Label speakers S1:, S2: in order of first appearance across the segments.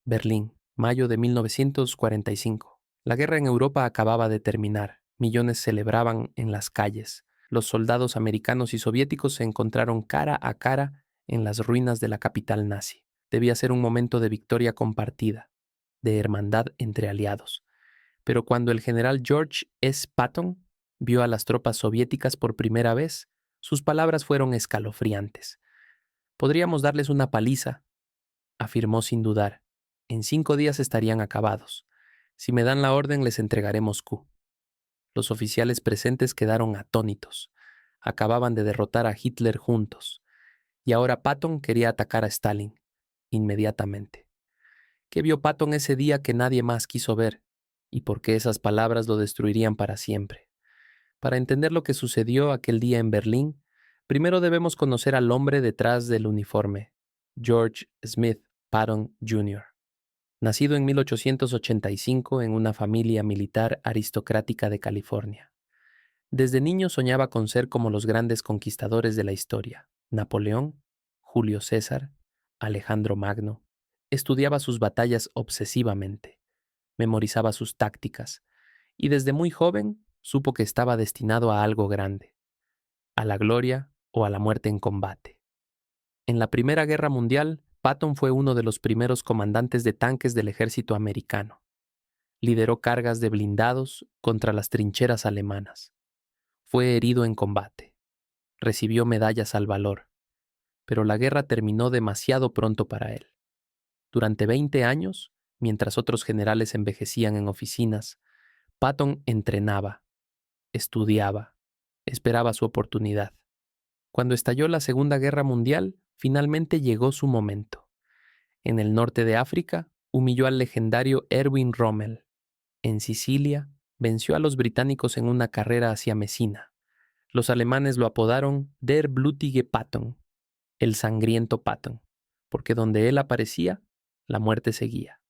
S1: Berlín, mayo de 1945. La guerra en Europa acababa de terminar. Millones celebraban en las calles. Los soldados americanos y soviéticos se encontraron cara a cara en las ruinas de la capital nazi. Debía ser un momento de victoria compartida, de hermandad entre aliados. Pero cuando el general George S. Patton vio a las tropas soviéticas por primera vez, sus palabras fueron escalofriantes. Podríamos darles una paliza, afirmó sin dudar. En 5 días estarían acabados. Si me dan la orden, les entregaré Moscú. Los oficiales presentes quedaron atónitos. Acababan de derrotar a Hitler juntos. Y ahora Patton quería atacar a Stalin, inmediatamente. ¿Qué vio Patton ese día que nadie más quiso ver? ¿Y por qué esas palabras lo destruirían para siempre? Para entender lo que sucedió aquel día en Berlín, primero debemos conocer al hombre detrás del uniforme, George Smith Patton Jr. Nacido en 1885 en una familia militar aristocrática de California. Desde niño soñaba con ser como los grandes conquistadores de la historia, Napoleón, Julio César, Alejandro Magno. Estudiaba sus batallas obsesivamente, memorizaba sus tácticas, y desde muy joven supo que estaba destinado a algo grande, a la gloria o a la muerte en combate. En la Primera Guerra Mundial, Patton fue uno de los primeros comandantes de tanques del ejército americano. Lideró cargas de blindados contra las trincheras alemanas. Fue herido en combate. Recibió medallas al valor. Pero la guerra terminó demasiado pronto para él. Durante 20 años, mientras otros generales envejecían en oficinas, Patton entrenaba, estudiaba, esperaba su oportunidad. Cuando estalló la Segunda Guerra Mundial, finalmente llegó su momento. En el norte de África, humilló al legendario Erwin Rommel. En Sicilia, venció a los británicos en una carrera hacia Mesina. Los alemanes lo apodaron Der Blutige Patton, el sangriento Patton, porque donde él aparecía, la muerte seguía.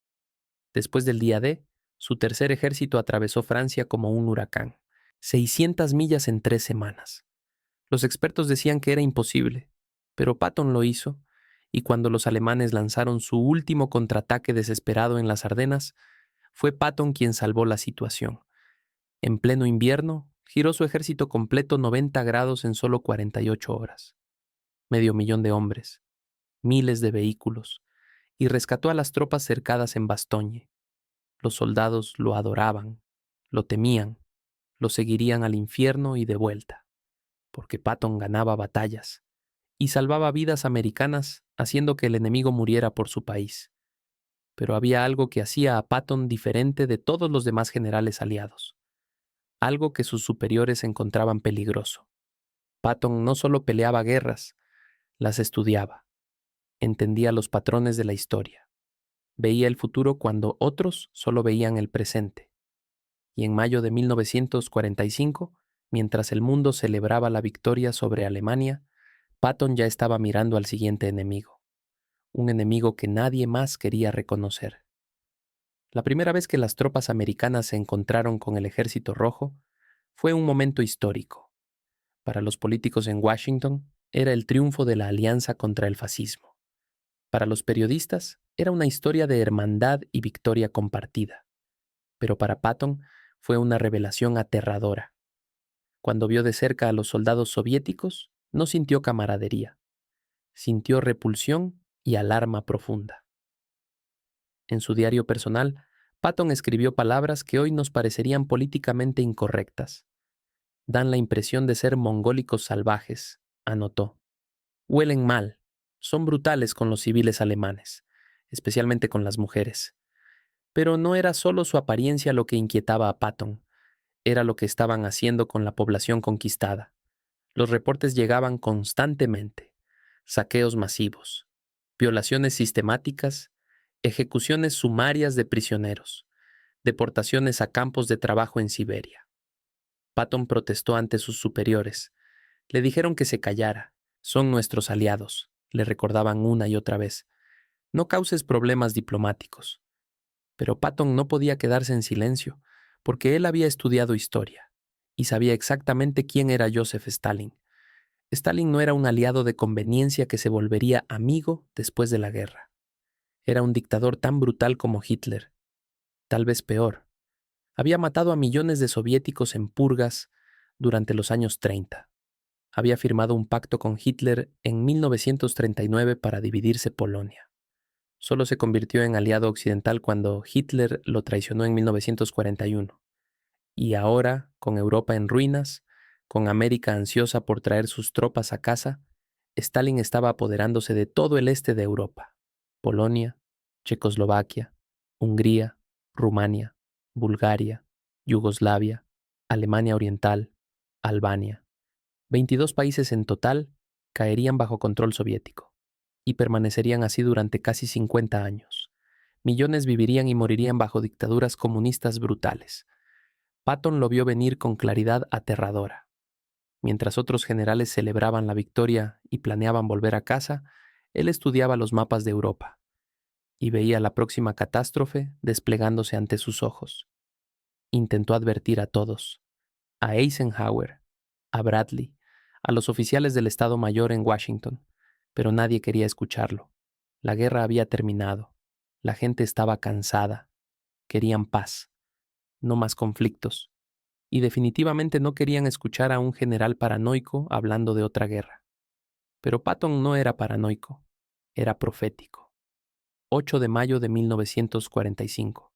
S1: Después del día D, su tercer ejército atravesó Francia como un huracán. 600 millas en 3 semanas. Los expertos decían que era imposible, pero Patton lo hizo, y cuando los alemanes lanzaron su último contraataque desesperado en las Ardenas, fue Patton quien salvó la situación. En pleno invierno, giró su ejército completo 90 grados en solo 48 horas. 500.000 de hombres, miles de vehículos, y rescató a las tropas cercadas en Bastogne. Los soldados lo adoraban, lo temían, lo seguirían al infierno y de vuelta, porque Patton ganaba batallas y salvaba vidas americanas haciendo que el enemigo muriera por su país. Pero había algo que hacía a Patton diferente de todos los demás generales aliados, algo que sus superiores encontraban peligroso. Patton no solo peleaba guerras, las estudiaba, entendía los patrones de la historia, veía el futuro cuando otros solo veían el presente. Y en mayo de 1945, mientras el mundo celebraba la victoria sobre Alemania, Patton ya estaba mirando al siguiente enemigo, un enemigo que nadie más quería reconocer. La primera vez que las tropas americanas se encontraron con el Ejército Rojo fue un momento histórico. Para los políticos en Washington, era el triunfo de la alianza contra el fascismo. Para los periodistas, era una historia de hermandad y victoria compartida. Pero para Patton fue una revelación aterradora. Cuando vio de cerca a los soldados soviéticos, no sintió camaradería. Sintió repulsión y alarma profunda. En su diario personal, Patton escribió palabras que hoy nos parecerían políticamente incorrectas. Dan la impresión de ser mongólicos salvajes, anotó. Huelen mal, son brutales con los civiles alemanes, especialmente con las mujeres. Pero no era solo su apariencia lo que inquietaba a Patton, era lo que estaban haciendo con la población conquistada. Los reportes llegaban constantemente. Saqueos masivos, violaciones sistemáticas, ejecuciones sumarias de prisioneros, deportaciones a campos de trabajo en Siberia. Patton protestó ante sus superiores. Le dijeron que se callara. Son nuestros aliados, le recordaban una y otra vez. No causes problemas diplomáticos. Pero Patton no podía quedarse en silencio, porque él había estudiado historia y sabía exactamente quién era Joseph Stalin. Stalin no era un aliado de conveniencia que se volvería amigo después de la guerra. Era un dictador tan brutal como Hitler, tal vez peor. Había matado a millones de soviéticos en purgas durante los años 30. Había firmado un pacto con Hitler en 1939 para dividirse Polonia. Solo se convirtió en aliado occidental cuando Hitler lo traicionó en 1941. Y ahora, con Europa en ruinas, con América ansiosa por traer sus tropas a casa, Stalin estaba apoderándose de todo el este de Europa: Polonia, Checoslovaquia, Hungría, Rumania, Bulgaria, Yugoslavia, Alemania Oriental, Albania. 22 países en total caerían bajo control soviético y permanecerían así durante casi 50 años. Millones vivirían y morirían bajo dictaduras comunistas brutales. Patton lo vio venir con claridad aterradora. Mientras otros generales celebraban la victoria y planeaban volver a casa, él estudiaba los mapas de Europa y veía la próxima catástrofe desplegándose ante sus ojos. Intentó advertir a todos: a Eisenhower, a Bradley, a los oficiales del Estado Mayor en Washington, pero nadie quería escucharlo. La guerra había terminado. La gente estaba cansada. Querían paz, no más conflictos. Y definitivamente no querían escuchar a un general paranoico hablando de otra guerra. Pero Patton no era paranoico, era profético. 8 de mayo de 1945,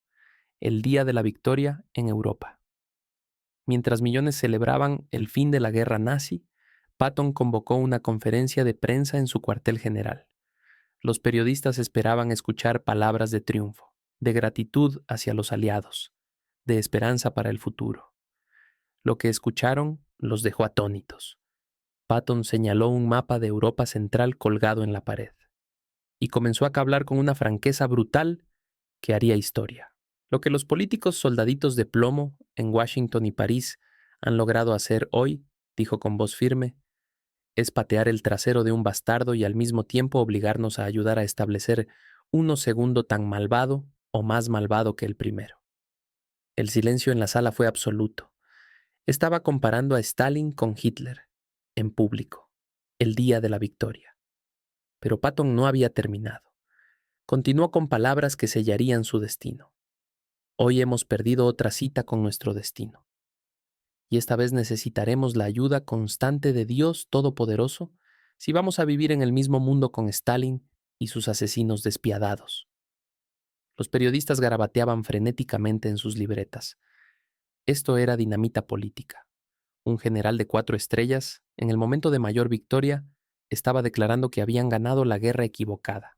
S1: el día de la victoria en Europa. Mientras millones celebraban el fin de la guerra nazi, Patton convocó una conferencia de prensa en su cuartel general. Los periodistas esperaban escuchar palabras de triunfo, de gratitud hacia los aliados, de esperanza para el futuro. Lo que escucharon los dejó atónitos. Patton señaló un mapa de Europa Central colgado en la pared y comenzó a hablar con una franqueza brutal que haría historia. Lo que los políticos soldaditos de plomo en Washington y París han logrado hacer hoy, dijo con voz firme, es patear el trasero de un bastardo y al mismo tiempo obligarnos a ayudar a establecer uno segundo tan malvado o más malvado que el primero. El silencio en la sala fue absoluto. Estaba comparando a Stalin con Hitler, en público, el día de la victoria. Pero Patton no había terminado. Continuó con palabras que sellarían su destino. Hoy hemos perdido otra cita con nuestro destino. Y esta vez necesitaremos la ayuda constante de Dios Todopoderoso si vamos a vivir en el mismo mundo con Stalin y sus asesinos despiadados. Los periodistas garabateaban frenéticamente en sus libretas. Esto era dinamita política. Un general de 4 estrellas, en el momento de mayor victoria, estaba declarando que habían ganado la guerra equivocada.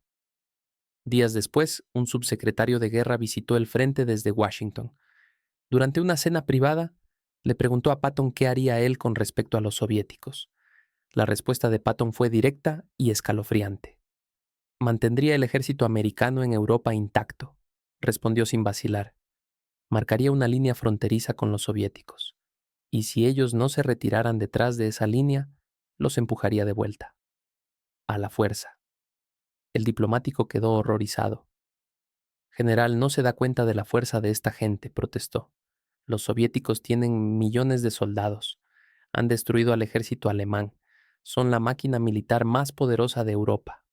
S1: Días después, un subsecretario de guerra visitó el frente desde Washington. Durante una cena privada, le preguntó a Patton qué haría él con respecto a los soviéticos. La respuesta de Patton fue directa y escalofriante. Mantendría el ejército americano en Europa intacto, respondió sin vacilar. Marcaría una línea fronteriza con los soviéticos. Y si ellos no se retiraran detrás de esa línea, los empujaría de vuelta. A la fuerza. El diplomático quedó horrorizado. General, no se da cuenta de la fuerza de esta gente, protestó. Los soviéticos tienen millones de soldados. Han destruido al ejército alemán. Son la máquina militar más poderosa de Europa.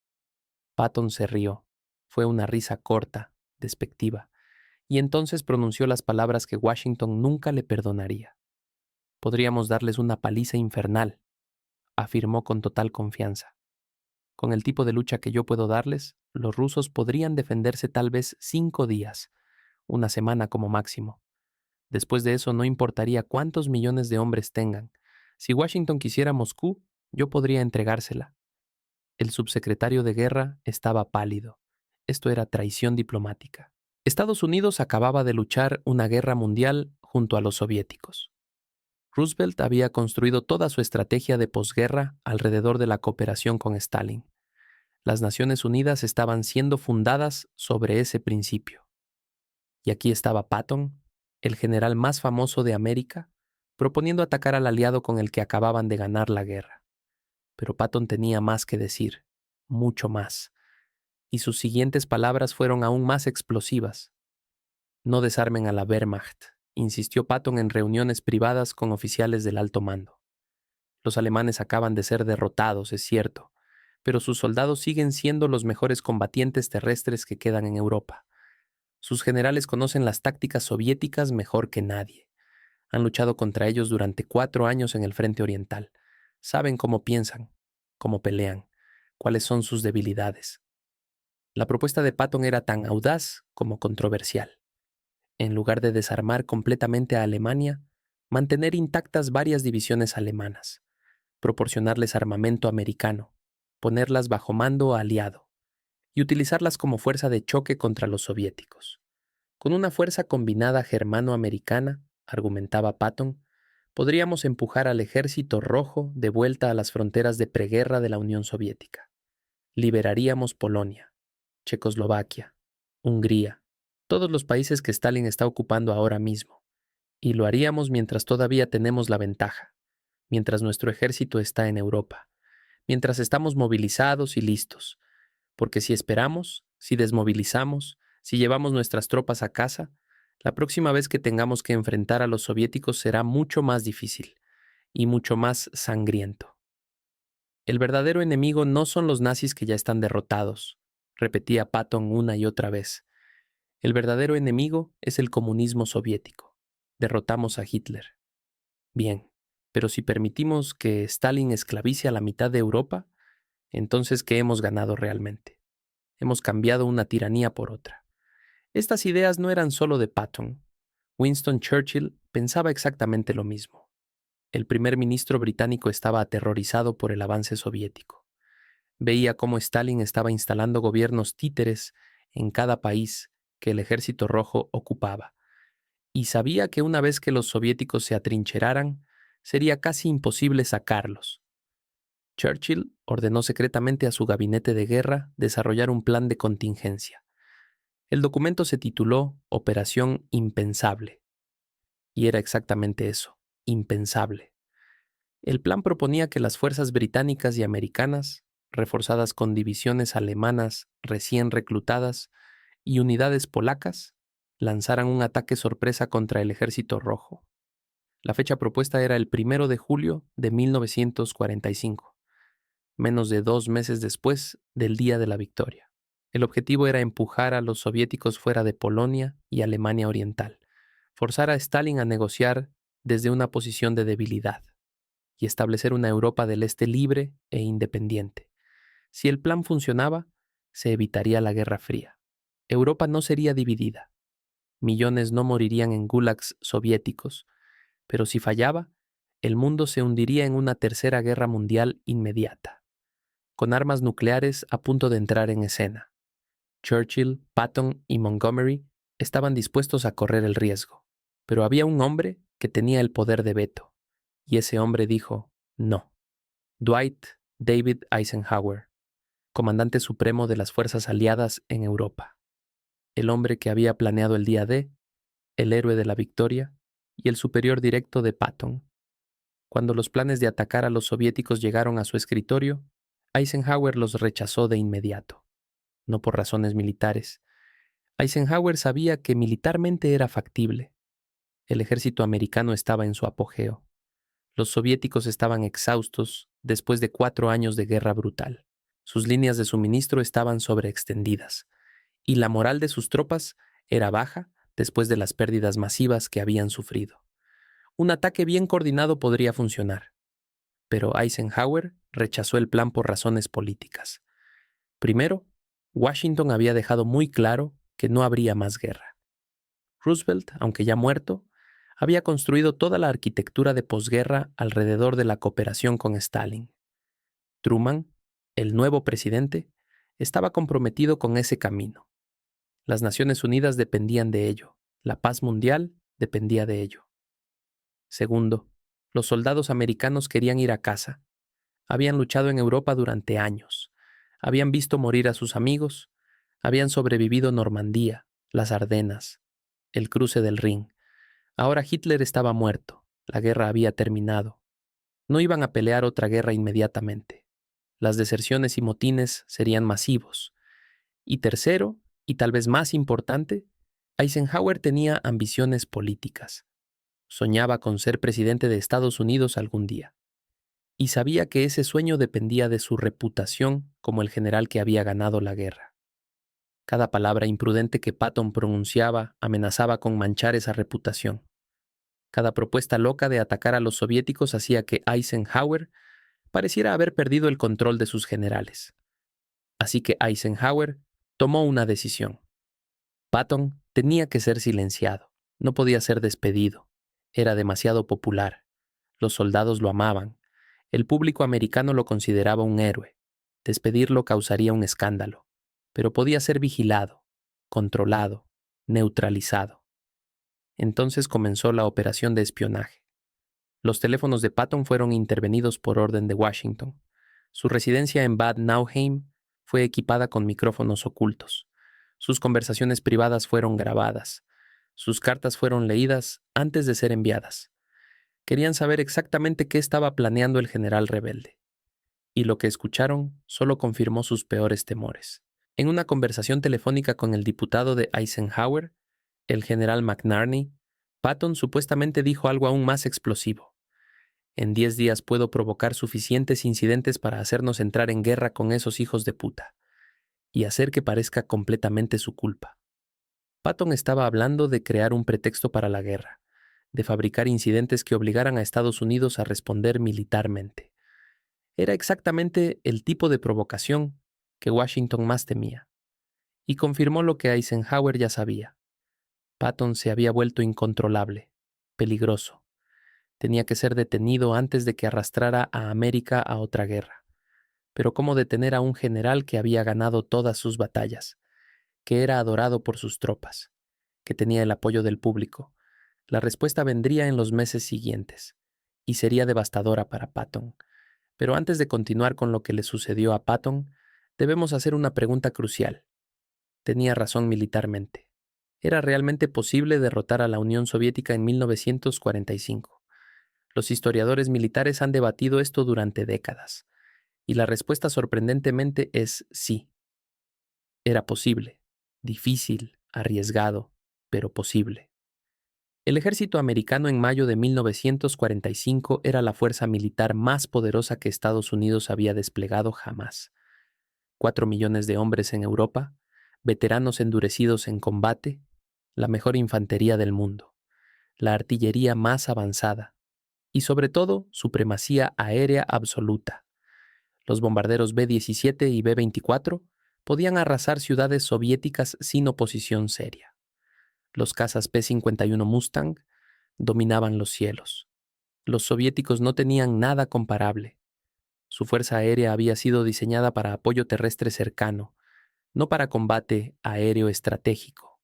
S1: Patton se rió. Fue una risa corta, despectiva, y entonces pronunció las palabras que Washington nunca le perdonaría. Podríamos darles una paliza infernal, afirmó con total confianza. Con el tipo de lucha que yo puedo darles, los rusos podrían defenderse tal vez 5 días, una semana como máximo. Después de eso no importaría cuántos millones de hombres tengan. Si Washington quisiera Moscú, yo podría entregársela. El subsecretario de guerra estaba pálido. Esto era traición diplomática. Estados Unidos acababa de luchar una guerra mundial junto a los soviéticos. Roosevelt había construido toda su estrategia de posguerra alrededor de la cooperación con Stalin. Las Naciones Unidas estaban siendo fundadas sobre ese principio. Y aquí estaba Patton, el general más famoso de América, proponiendo atacar al aliado con el que acababan de ganar la guerra. Pero Patton tenía más que decir, mucho más, y sus siguientes palabras fueron aún más explosivas. No desarmen a la Wehrmacht, insistió Patton en reuniones privadas con oficiales del alto mando. Los alemanes acaban de ser derrotados, es cierto, pero sus soldados siguen siendo los mejores combatientes terrestres que quedan en Europa. Sus generales conocen las tácticas soviéticas mejor que nadie. Han luchado contra ellos durante 4 años en el frente oriental. Saben cómo piensan, cómo pelean, cuáles son sus debilidades. La propuesta de Patton era tan audaz como controversial. En lugar de desarmar completamente a Alemania, mantener intactas varias divisiones alemanas, proporcionarles armamento americano, ponerlas bajo mando aliado y utilizarlas como fuerza de choque contra los soviéticos. Con una fuerza combinada germano-americana, argumentaba Patton, podríamos empujar al ejército rojo de vuelta a las fronteras de preguerra de la Unión Soviética. Liberaríamos Polonia, Checoslovaquia, Hungría, todos los países que Stalin está ocupando ahora mismo, y lo haríamos mientras todavía tenemos la ventaja, mientras nuestro ejército está en Europa, mientras estamos movilizados y listos, porque si esperamos, si desmovilizamos, si llevamos nuestras tropas a casa, la próxima vez que tengamos que enfrentar a los soviéticos será mucho más difícil y mucho más sangriento. El verdadero enemigo no son los nazis que ya están derrotados, repetía Patton una y otra vez. El verdadero enemigo es el comunismo soviético. Derrotamos a Hitler. Bien, pero si permitimos que Stalin esclavice a la mitad de Europa, entonces ¿qué hemos ganado realmente? Hemos cambiado una tiranía por otra. Estas ideas no eran solo de Patton. Winston Churchill pensaba exactamente lo mismo. El primer ministro británico estaba aterrorizado por el avance soviético. Veía cómo Stalin estaba instalando gobiernos títeres en cada país que el Ejército Rojo ocupaba, y sabía que una vez que los soviéticos se atrincheraran, sería casi imposible sacarlos. Churchill ordenó secretamente a su gabinete de guerra desarrollar un plan de contingencia. El documento se tituló Operación Impensable, y era exactamente eso, impensable. El plan proponía que las fuerzas británicas y americanas, reforzadas con divisiones alemanas recién reclutadas y unidades polacas, lanzaran un ataque sorpresa contra el Ejército Rojo. La fecha propuesta era el 1 de julio de 1945, menos de 2 meses después del día de la victoria. El objetivo era empujar a los soviéticos fuera de Polonia y Alemania Oriental, forzar a Stalin a negociar desde una posición de debilidad y establecer una Europa del Este libre e independiente. Si el plan funcionaba, se evitaría la Guerra Fría. Europa no sería dividida. Millones no morirían en gulags soviéticos, pero si fallaba, el mundo se hundiría en una tercera guerra mundial inmediata, con armas nucleares a punto de entrar en escena. Churchill, Patton y Montgomery estaban dispuestos a correr el riesgo, pero había un hombre que tenía el poder de veto, y ese hombre dijo no. Dwight David Eisenhower, comandante supremo de las fuerzas aliadas en Europa, el hombre que había planeado el día D, el héroe de la victoria y el superior directo de Patton. Cuando los planes de atacar a los soviéticos llegaron a su escritorio, Eisenhower los rechazó de inmediato, no por razones militares. Eisenhower sabía que militarmente era factible. El ejército americano estaba en su apogeo. Los soviéticos estaban exhaustos después de 4 años de guerra brutal. Sus líneas de suministro estaban sobreextendidas, y la moral de sus tropas era baja después de las pérdidas masivas que habían sufrido. Un ataque bien coordinado podría funcionar, pero Eisenhower rechazó el plan por razones políticas. Primero, Washington había dejado muy claro que no habría más guerra. Roosevelt, aunque ya muerto, había construido toda la arquitectura de posguerra alrededor de la cooperación con Stalin. Truman, el nuevo presidente, estaba comprometido con ese camino. Las Naciones Unidas dependían de ello. La paz mundial dependía de ello. Segundo, los soldados americanos querían ir a casa. Habían luchado en Europa durante años. Habían visto morir a sus amigos. Habían sobrevivido Normandía, las Ardenas, el cruce del Rin. Ahora Hitler estaba muerto. La guerra había terminado. No iban a pelear otra guerra inmediatamente. Las deserciones y motines serían masivos. Y tercero, y tal vez más importante, Eisenhower tenía ambiciones políticas. Soñaba con ser presidente de Estados Unidos algún día. y sabía que ese sueño dependía de su reputación como el general que había ganado la guerra. Cada palabra imprudente que Patton pronunciaba amenazaba con manchar esa reputación. Cada propuesta loca de atacar a los soviéticos hacía que Eisenhower pareciera haber perdido el control de sus generales. Así que Eisenhower tomó una decisión. Patton tenía que ser silenciado, no podía ser despedido. Era demasiado popular. Los soldados lo amaban. El público americano lo consideraba un héroe. Despedirlo causaría un escándalo, pero podía ser vigilado, controlado, neutralizado. Entonces comenzó la operación de espionaje. Los teléfonos de Patton fueron intervenidos por orden de Washington. Su residencia en Bad Nauheim fue equipada con micrófonos ocultos. Sus conversaciones privadas fueron grabadas. Sus cartas fueron leídas antes de ser enviadas. Querían saber exactamente qué estaba planeando el general rebelde. Y lo que escucharon solo confirmó sus peores temores. En una conversación telefónica con el diputado de Eisenhower, el general McNarney, Patton supuestamente dijo algo aún más explosivo. En 10 días puedo provocar suficientes incidentes para hacernos entrar en guerra con esos hijos de puta y hacer que parezca completamente su culpa. Patton estaba hablando de crear un pretexto para la guerra, de fabricar incidentes que obligaran a Estados Unidos a responder militarmente. Era exactamente el tipo de provocación que Washington más temía, y confirmó lo que Eisenhower ya sabía. Patton se había vuelto incontrolable, peligroso. Tenía que ser detenido antes de que arrastrara a América a otra guerra. Pero ¿cómo detener a un general que había ganado todas sus batallas, que era adorado por sus tropas, que tenía el apoyo del público? La respuesta vendría en los meses siguientes, y sería devastadora para Patton. Pero antes de continuar con lo que le sucedió a Patton, debemos hacer una pregunta crucial. Tenía razón militarmente. ¿Era realmente posible derrotar a la Unión Soviética en 1945? Los historiadores militares han debatido esto durante décadas, y la respuesta sorprendentemente es sí. Era posible, difícil, arriesgado, pero posible. El ejército americano en mayo de 1945 era la fuerza militar más poderosa que Estados Unidos había desplegado jamás. 4 millones de hombres en Europa, veteranos endurecidos en combate, la mejor infantería del mundo, la artillería más avanzada y sobre todo supremacía aérea absoluta. Los bombarderos B-17 y B-24 podían arrasar ciudades soviéticas sin oposición seria. Los cazas P-51 Mustang dominaban los cielos. Los soviéticos no tenían nada comparable. Su fuerza aérea había sido diseñada para apoyo terrestre cercano, no para combate aéreo estratégico.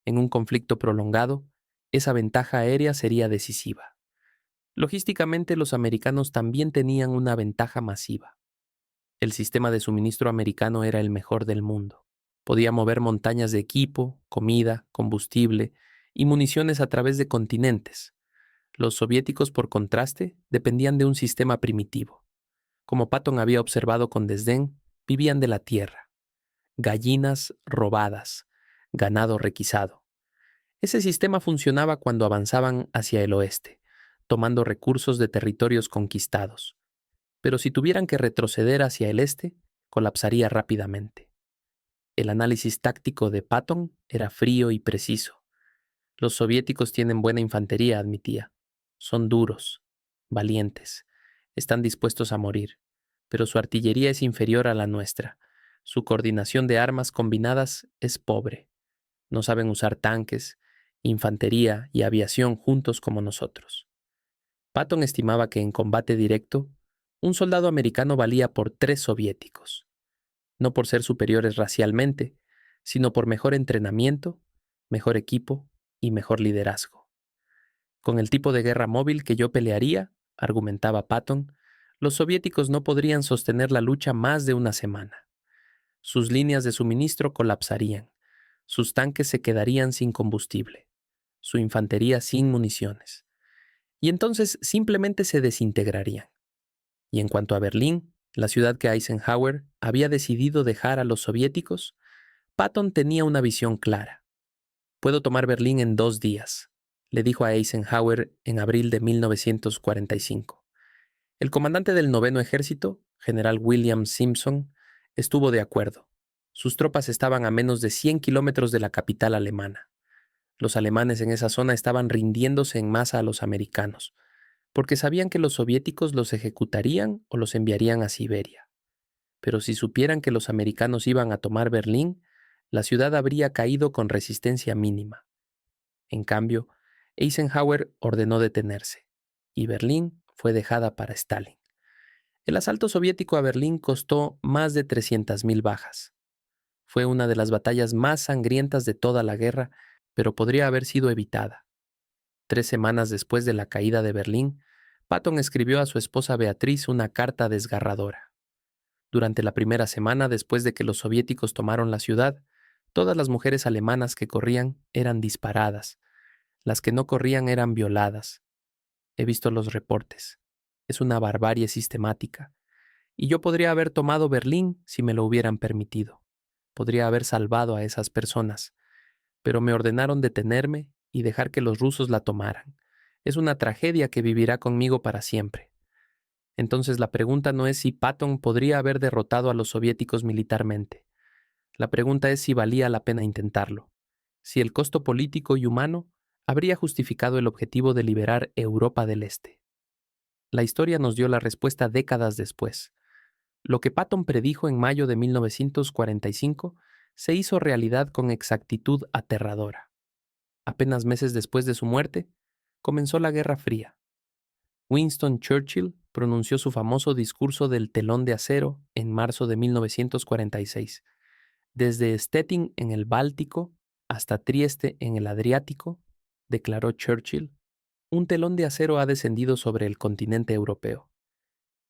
S1: En un conflicto prolongado, esa ventaja aérea sería decisiva. Logísticamente, los americanos también tenían una ventaja masiva. El sistema de suministro americano era el mejor del mundo. Podía mover montañas de equipo, comida, combustible y municiones a través de continentes. Los soviéticos, por contraste, dependían de un sistema primitivo. Como Patton había observado con desdén, vivían de la tierra. Gallinas robadas, ganado requisado. Ese sistema funcionaba cuando avanzaban hacia el oeste, tomando recursos de territorios conquistados. Pero si tuvieran que retroceder hacia el este, colapsaría rápidamente. El análisis táctico de Patton era frío y preciso. Los soviéticos tienen buena infantería, admitía. Son duros, valientes, están dispuestos a morir, pero su artillería es inferior a la nuestra. Su coordinación de armas combinadas es pobre. No saben usar tanques, infantería y aviación juntos como nosotros. Patton estimaba que en combate directo, un soldado americano valía por 3 soviéticos, no por ser superiores racialmente, sino por mejor entrenamiento, mejor equipo y mejor liderazgo. Con el tipo de guerra móvil que yo pelearía, argumentaba Patton, los soviéticos no podrían sostener la lucha más de una semana. Sus líneas de suministro colapsarían, sus tanques se quedarían sin combustible, su infantería sin municiones, y entonces simplemente se desintegrarían. Y en cuanto a Berlín, la ciudad que Eisenhower había decidido dejar a los soviéticos, Patton tenía una visión clara. Puedo tomar Berlín en 2 días, le dijo a Eisenhower en abril de 1945. El comandante del 9º Ejército, general William Simpson, estuvo de acuerdo. Sus tropas estaban a menos de 100 kilómetros de la capital alemana. Los alemanes en esa zona estaban rindiéndose en masa a los americanos, porque sabían que los soviéticos los ejecutarían o los enviarían a Siberia. Pero si supieran que los americanos iban a tomar Berlín, la ciudad habría caído con resistencia mínima. En cambio, Eisenhower ordenó detenerse, y Berlín fue dejada para Stalin. El asalto soviético a Berlín costó más de 300.000 bajas. Fue una de las batallas más sangrientas de toda la guerra, pero podría haber sido evitada. 3 semanas después de la caída de Berlín, Patton escribió a su esposa Beatriz una carta desgarradora. Durante la primera semana después de que los soviéticos tomaron la ciudad, todas las mujeres alemanas que corrían eran disparadas. Las que no corrían eran violadas. He visto los reportes. Es una barbarie sistemática. Y yo podría haber tomado Berlín si me lo hubieran permitido. Podría haber salvado a esas personas. Pero me ordenaron detenerme y dejar que los rusos la tomaran. Es una tragedia que vivirá conmigo para siempre. Entonces la pregunta no es si Patton podría haber derrotado a los soviéticos militarmente. La pregunta es si valía la pena intentarlo. Si el costo político y humano habría justificado el objetivo de liberar Europa del Este. La historia nos dio la respuesta décadas después. Lo que Patton predijo en mayo de 1945 se hizo realidad con exactitud aterradora. Apenas meses después de su muerte, comenzó la Guerra Fría. Winston Churchill pronunció su famoso discurso del telón de acero en marzo de 1946. Desde Stettin en el Báltico hasta Trieste en el Adriático, declaró Churchill, un telón de acero ha descendido sobre el continente europeo,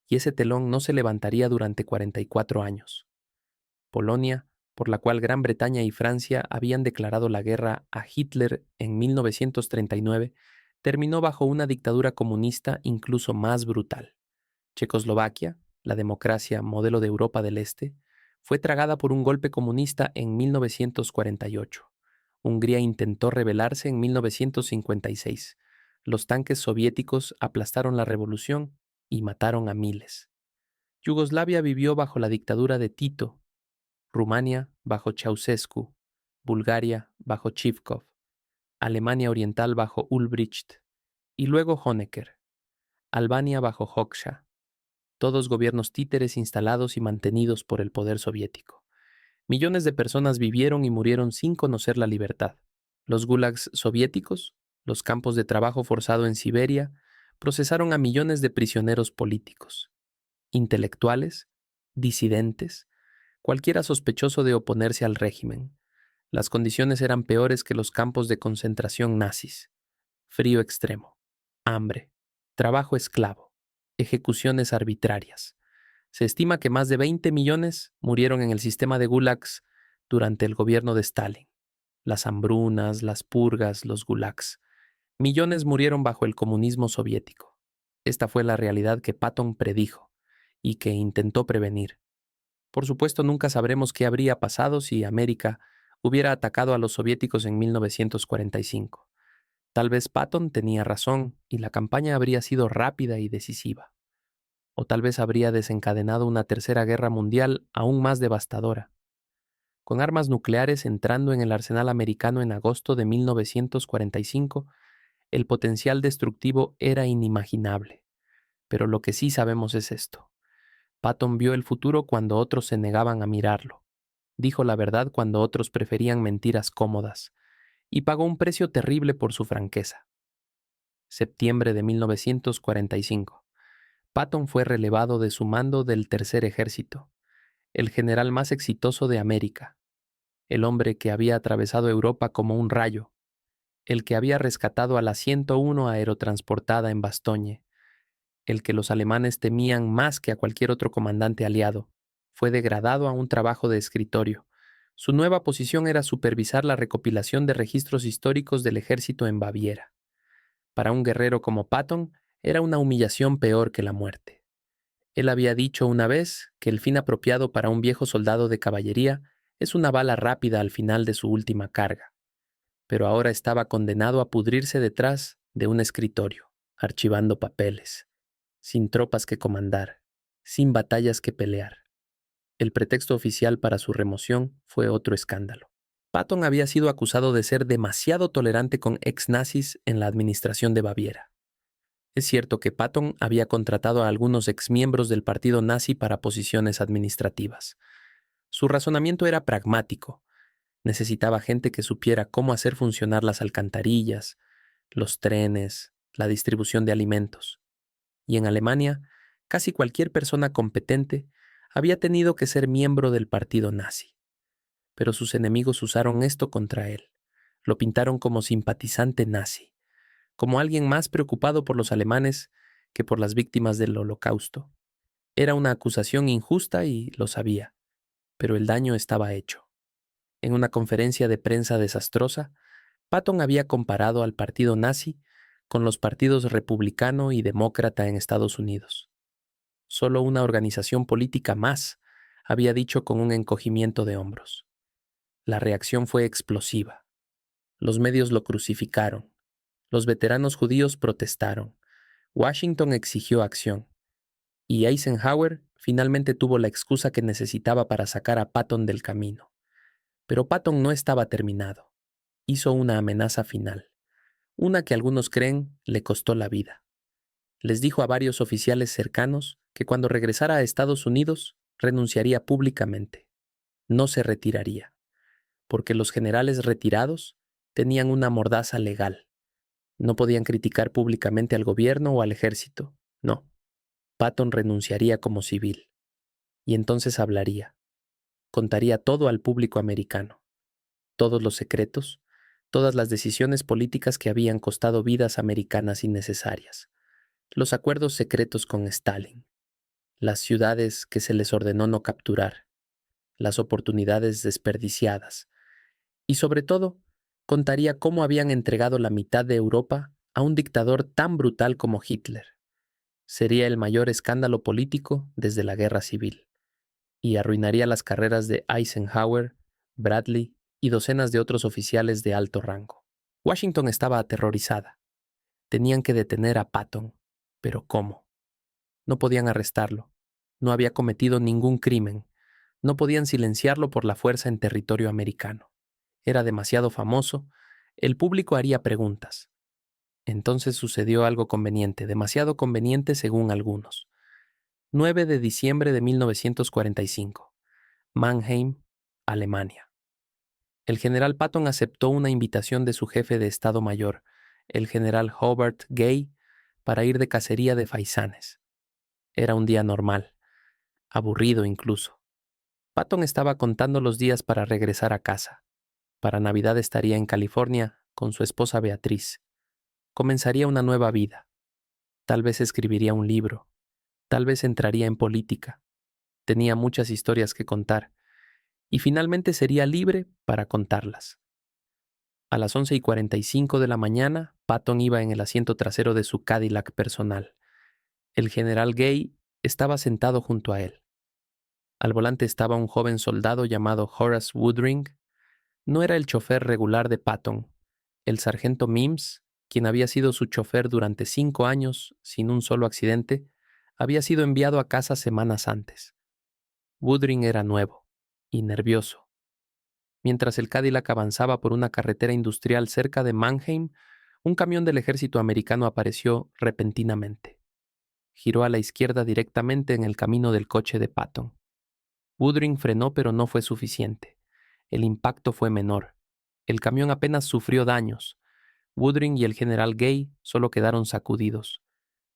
S1: y ese telón no se levantaría durante 44 años. Polonia, por la cual Gran Bretaña y Francia habían declarado la guerra a Hitler en 1939, terminó bajo una dictadura comunista incluso más brutal. Checoslovaquia, la democracia modelo de Europa del Este, fue tragada por un golpe comunista en 1948. Hungría intentó rebelarse en 1956. Los tanques soviéticos aplastaron la revolución y mataron a miles. Yugoslavia vivió bajo la dictadura de Tito, Rumania bajo Ceausescu, Bulgaria bajo Zhivkov, Alemania Oriental bajo Ulbricht y luego Honecker, Albania bajo Hoxha, todos gobiernos títeres instalados y mantenidos por el poder soviético. Millones de personas vivieron y murieron sin conocer la libertad. Los gulags soviéticos, los campos de trabajo forzado en Siberia, procesaron a millones de prisioneros políticos, intelectuales, disidentes, cualquiera sospechoso de oponerse al régimen. Las condiciones eran peores que los campos de concentración nazis. Frío extremo, hambre, trabajo esclavo, ejecuciones arbitrarias. Se estima que más de 20 millones murieron en el sistema de gulags durante el gobierno de Stalin. Las hambrunas, las purgas, los gulags. Millones murieron bajo el comunismo soviético. Esta fue la realidad que Patton predijo y que intentó prevenir. Por supuesto, nunca sabremos qué habría pasado si América hubiera atacado a los soviéticos en 1945. Tal vez Patton tenía razón y la campaña habría sido rápida y decisiva. O tal vez habría desencadenado una tercera guerra mundial aún más devastadora. Con armas nucleares entrando en el arsenal americano en agosto de 1945, el potencial destructivo era inimaginable. Pero lo que sí sabemos es esto. Patton vio el futuro cuando otros se negaban a mirarlo. Dijo la verdad cuando otros preferían mentiras cómodas. Y pagó un precio terrible por su franqueza. Septiembre de 1945. Patton fue relevado de su mando del Tercer Ejército, el general más exitoso de América, el hombre que había atravesado Europa como un rayo, el que había rescatado a la 101 aerotransportada en Bastogne, el que los alemanes temían más que a cualquier otro comandante aliado. Fue degradado a un trabajo de escritorio. Su nueva posición era supervisar la recopilación de registros históricos del ejército en Baviera. Para un guerrero como Patton, era una humillación peor que la muerte. Él había dicho una vez que el fin apropiado para un viejo soldado de caballería es una bala rápida al final de su última carga. Pero ahora estaba condenado a pudrirse detrás de un escritorio, archivando papeles. sin tropas que comandar, sin batallas que pelear. El pretexto oficial para su remoción fue otro escándalo. Patton había sido acusado de ser demasiado tolerante con ex-nazis en la administración de Baviera. Es cierto que Patton había contratado a algunos exmiembros del partido nazi para posiciones administrativas. Su razonamiento era pragmático. Necesitaba gente que supiera cómo hacer funcionar las alcantarillas, los trenes, la distribución de alimentos. Y en Alemania, casi cualquier persona competente había tenido que ser miembro del partido nazi. Pero sus enemigos usaron esto contra él. Lo pintaron como simpatizante nazi, como alguien más preocupado por los alemanes que por las víctimas del Holocausto. Era una acusación injusta y lo sabía, pero el daño estaba hecho. En una conferencia de prensa desastrosa, Patton había comparado al partido nazi con los partidos republicano y demócrata en Estados Unidos. Solo una organización política más, había dicho con un encogimiento de hombros. La reacción fue explosiva. Los medios lo crucificaron. Los veteranos judíos protestaron. Washington exigió acción. Y Eisenhower finalmente tuvo la excusa que necesitaba para sacar a Patton del camino. Pero Patton no estaba terminado. Hizo una amenaza final. Una que algunos creen le costó la vida. Les dijo a varios oficiales cercanos que cuando regresara a Estados Unidos renunciaría públicamente. No se retiraría, porque los generales retirados tenían una mordaza legal. No podían criticar públicamente al gobierno o al ejército. No. Patton renunciaría como civil. Y entonces hablaría. Contaría todo al público americano. Todos los secretos, todas las decisiones políticas que habían costado vidas americanas innecesarias. Los acuerdos secretos con Stalin. Las ciudades que se les ordenó no capturar. Las oportunidades desperdiciadas. Y sobre todo, contaría cómo habían entregado la mitad de Europa a un dictador tan brutal como Hitler. Sería el mayor escándalo político desde la Guerra Civil, y arruinaría las carreras de Eisenhower, Bradley y docenas de otros oficiales de alto rango. Washington estaba aterrorizada. Tenían que detener a Patton, pero ¿cómo? No podían arrestarlo. No había cometido ningún crimen. No podían silenciarlo por la fuerza en territorio americano. Era demasiado famoso. El público haría preguntas. Entonces sucedió algo conveniente, demasiado conveniente según algunos. 9 de diciembre de 1945. Mannheim, Alemania. El general Patton aceptó una invitación de su jefe de Estado Mayor, el general Hobart Gay, para ir de cacería de faisanes. Era un día normal, aburrido incluso. Patton estaba contando los días para regresar a casa. Para Navidad estaría en California con su esposa Beatriz. Comenzaría una nueva vida. Tal vez escribiría un libro. Tal vez entraría en política. Tenía muchas historias que contar. Y finalmente sería libre para contarlas. A las 11:45 de la mañana, Patton iba en el asiento trasero de su Cadillac personal. El general Gay estaba sentado junto a él. Al volante estaba un joven soldado llamado Horace Woodring. No era el chofer regular de Patton. El sargento Mims, quien había sido su chofer durante 5 años sin un solo accidente, había sido enviado a casa semanas antes. Woodring era nuevo y nervioso. Mientras el Cadillac avanzaba por una carretera industrial cerca de Mannheim, un camión del ejército americano apareció repentinamente. Giró a la izquierda directamente en el camino del coche de Patton. Woodring frenó, pero no fue suficiente. El impacto fue menor. El camión apenas sufrió daños. Woodring y el general Gay solo quedaron sacudidos.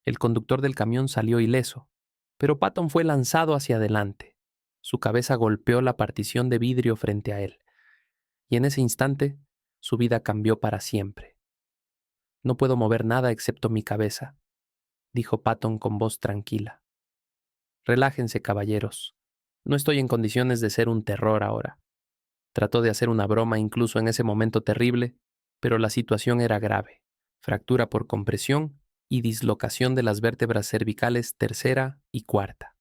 S1: El conductor del camión salió ileso, pero Patton fue lanzado hacia adelante. Su cabeza golpeó la partición de vidrio frente a él. Y en ese instante, su vida cambió para siempre. No puedo mover nada excepto mi cabeza, dijo Patton con voz tranquila. Relájense, caballeros. No estoy en condiciones de ser un terror ahora. Trató de hacer una broma incluso en ese momento terrible, pero la situación era grave. Fractura por compresión y dislocación de las vértebras cervicales tercera y cuarta.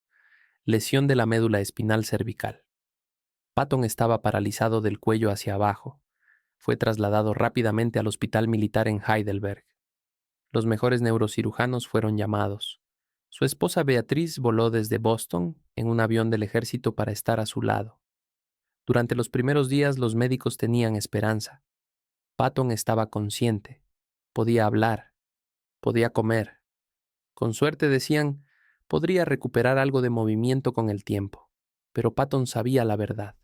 S1: Lesión de la médula espinal cervical. Patton estaba paralizado del cuello hacia abajo. Fue trasladado rápidamente al hospital militar en Heidelberg. Los mejores neurocirujanos fueron llamados. Su esposa Beatriz voló desde Boston en un avión del ejército para estar a su lado. Durante los primeros días los médicos tenían esperanza. Patton estaba consciente, podía hablar, podía comer. Con suerte, decían, podría recuperar algo de movimiento con el tiempo. Pero Patton sabía la verdad.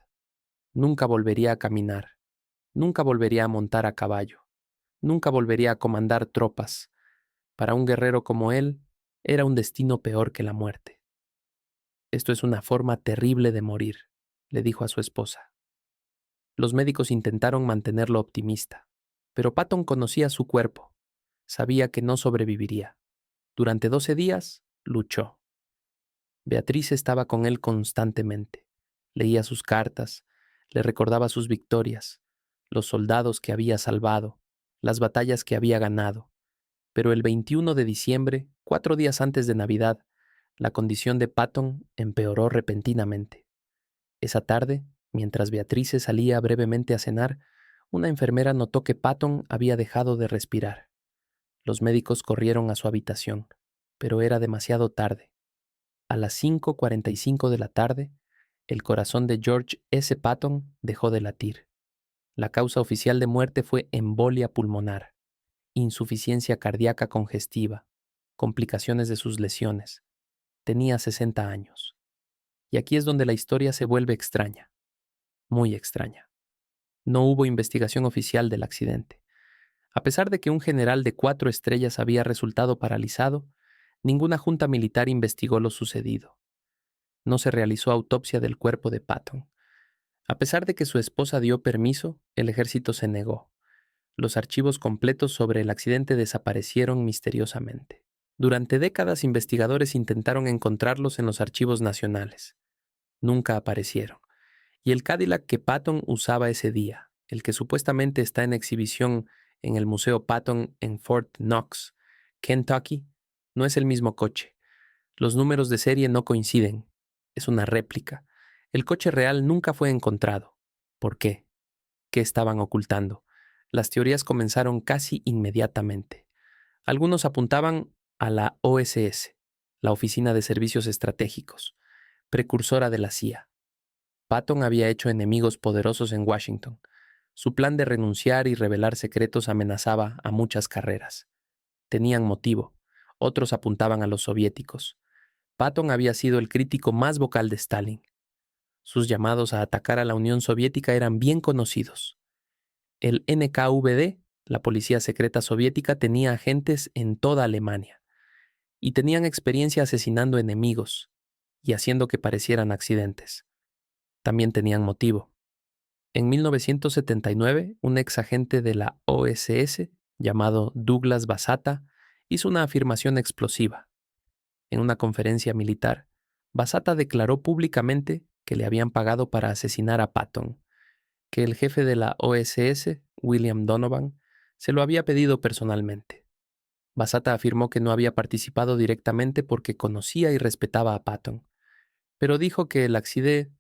S1: Nunca volvería a caminar, nunca volvería a montar a caballo, nunca volvería a comandar tropas. Para un guerrero como él, era un destino peor que la muerte. Esto es una forma terrible de morir, le dijo a su esposa. Los médicos intentaron mantenerlo optimista, pero Patton conocía su cuerpo. Sabía que no sobreviviría. Durante 12 días, luchó. Beatriz estaba con él constantemente. Leía sus cartas, le recordaba sus victorias, los soldados que había salvado, las batallas que había ganado. Pero el 21 de diciembre, 4 días antes de Navidad, la condición de Patton empeoró repentinamente. Esa tarde, mientras Beatriz salía brevemente a cenar, una enfermera notó que Patton había dejado de respirar. Los médicos corrieron a su habitación, pero era demasiado tarde. A las 5:45 de la tarde, el corazón de George S. Patton dejó de latir. La causa oficial de muerte fue embolia pulmonar, insuficiencia cardíaca congestiva, complicaciones de sus lesiones. Tenía 60 años. Y aquí es donde la historia se vuelve extraña, muy extraña. No hubo investigación oficial del accidente. A pesar de que un general de 4 estrellas había resultado paralizado, ninguna junta militar investigó lo sucedido. No se realizó autopsia del cuerpo de Patton. A pesar de que su esposa dio permiso, el ejército se negó. Los archivos completos sobre el accidente desaparecieron misteriosamente. Durante décadas, investigadores intentaron encontrarlos en los archivos nacionales. Nunca aparecieron. Y el Cadillac que Patton usaba ese día, el que supuestamente está en exhibición en el Museo Patton en Fort Knox, Kentucky, no es el mismo coche. Los números de serie no coinciden. Es una réplica. El coche real nunca fue encontrado. ¿Por qué? ¿Qué estaban ocultando? Las teorías comenzaron casi inmediatamente. Algunos apuntaban a la OSS, la Oficina de Servicios Estratégicos, precursora de la CIA. Patton había hecho enemigos poderosos en Washington. Su plan de renunciar y revelar secretos amenazaba a muchas carreras. Tenían motivo. Otros apuntaban a los soviéticos. Patton había sido el crítico más vocal de Stalin. Sus llamados a atacar a la Unión Soviética eran bien conocidos. El NKVD, la policía secreta soviética, tenía agentes en toda Alemania y tenían experiencia asesinando enemigos y haciendo que parecieran accidentes. También tenían motivo. En 1979, un ex agente de la OSS, llamado Douglas Basata, hizo una afirmación explosiva. En una conferencia militar, Basata declaró públicamente que le habían pagado para asesinar a Patton, que el jefe de la OSS, William Donovan, se lo había pedido personalmente. Basata afirmó que no había participado directamente porque conocía y respetaba a Patton, pero dijo que el accidente